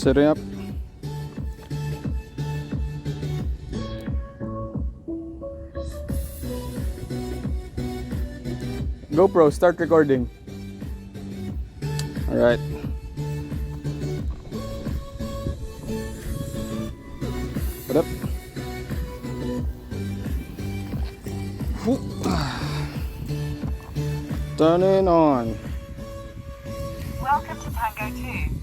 setting up. GoPro, start recording. All right. What up? Turn it on. Welcome to Tango II.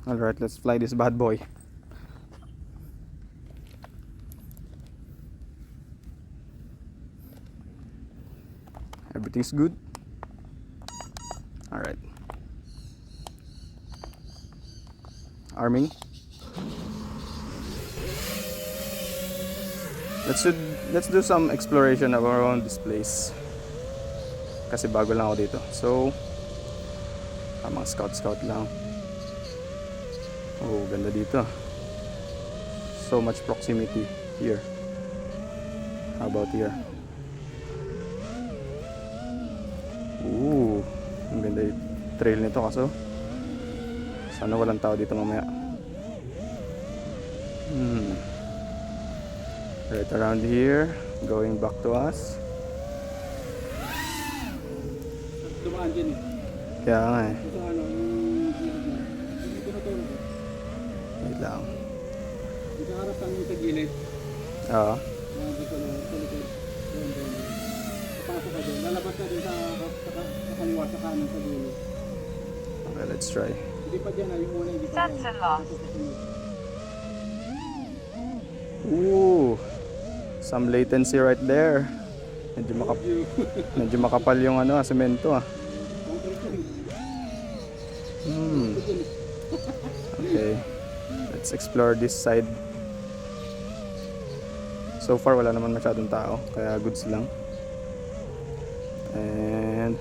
Alright, let's fly this bad boy. Everything's good. Alright. Arming. Let's do some exploration around this place. Kasi bago lang ako dito. So, tamang scout lang. Oh, ganda dito. So much proximity here. How about here? Ooh, ang ganda yung trail nito kaso sana walang tao dito mamaya. Right around here, going back to us. Dumaan din eh. Kaya nga eh. Ito ano, yung tinuturo ko. Wait lang. Dito harap kang sa gilid. Oo. Dito na, sa likod. Doon. Papasok ka doon. Lalabas ka doon sa kaliwa, sa kanan, sa gilid. Okay, let's try. Hindi pa dyan, yung muna, hindi pa dyan. Sensor lost. Ooh, some latency right there. Medyo makapal yung ano, semento ah. Okay, let's explore this side. So far wala naman masyadong tao, kaya goods lang. And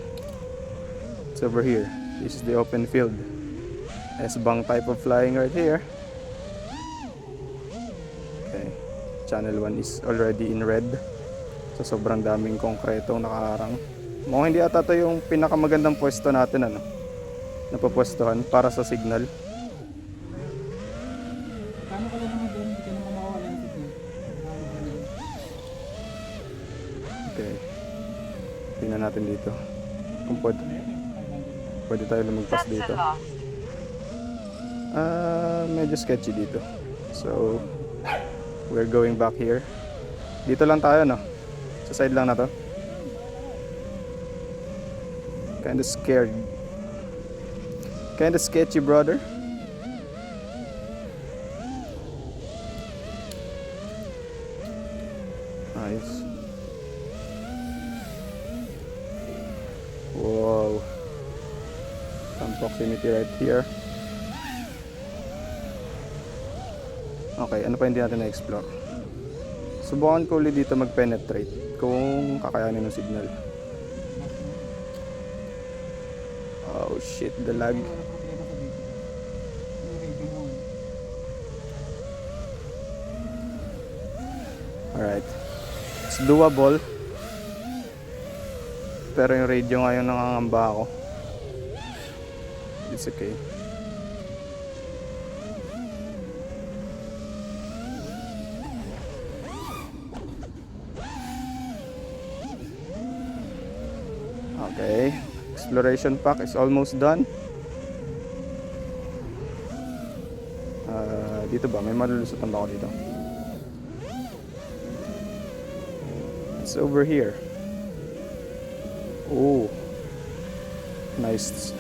it's over here. This is the open field. S-bang type of flying right here. Okay, channel 1 is already in red. So sobrang daming konkretong nakaharang. Mukhang hindi ata ito yung pinakamagandang pwesto natin ano, napapwestohan para sa signal. Paano ka lang naman doon? Hindi ka naman makawala ng signal. Okay, tingnan natin dito kung pwede tayo lumagpas Sensor dito. lost. Medyo sketchy dito. So we're going back here. Dito lang tayo no, sa side lang na to. Kinda scared. Kinda sketchy, brother. Nice. Wow. Some proximity right here. Okay, ano pa hindi natin na-explore? Subukan ko ulit dito mag-penetrate kung kakayanin ng signal. Oh shit, the lag. Alright, it's doable. Pero yung radio ngayon nangangamba ako. It's okay. Okay, exploration pack is almost done. Dito ba? May malulusutan ba ako dito? It's over here. Oh, nice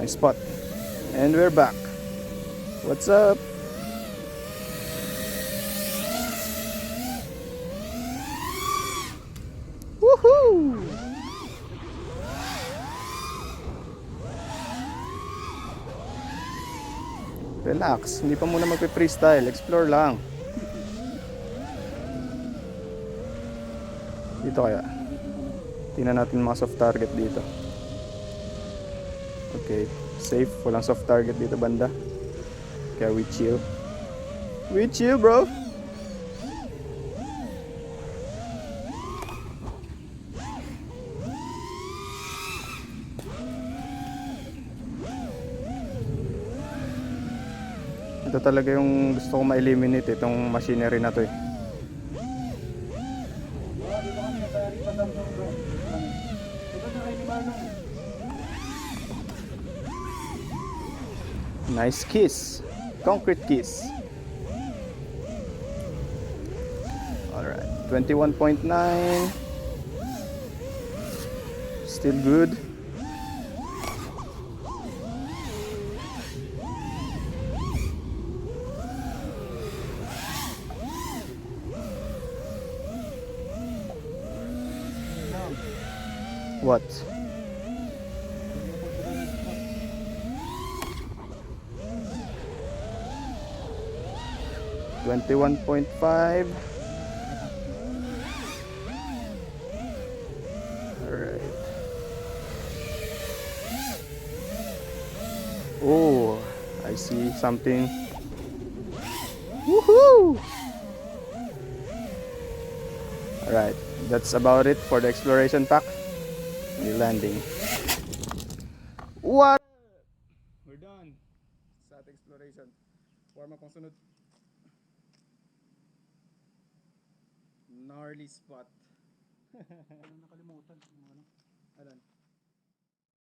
spot. And we're back. What's up? Woohoo! Relax, hindi pa muna magpe-freestyle, explore lang. Dito kaya. Tingnan natin mga soft target dito. Okay, safe, walang soft target dito banda. Kaya we chill. We chill, bro. Ito talaga yung gusto ko ma-eliminate itong machinery na to eh. Dito kami sa Rita Samson bro. Ito na kay ni Manong. Nice kiss. Concrete kiss. Alright, 21.9. Still good. What? 21.5. Alright. Oh, I see something. Woohoo! Alright, that's about it for the exploration pack. We're landing. What? We're done sa ating exploration. Warm up ang sunod. Gnarly spot. Nakalimutan. Ano? Alan?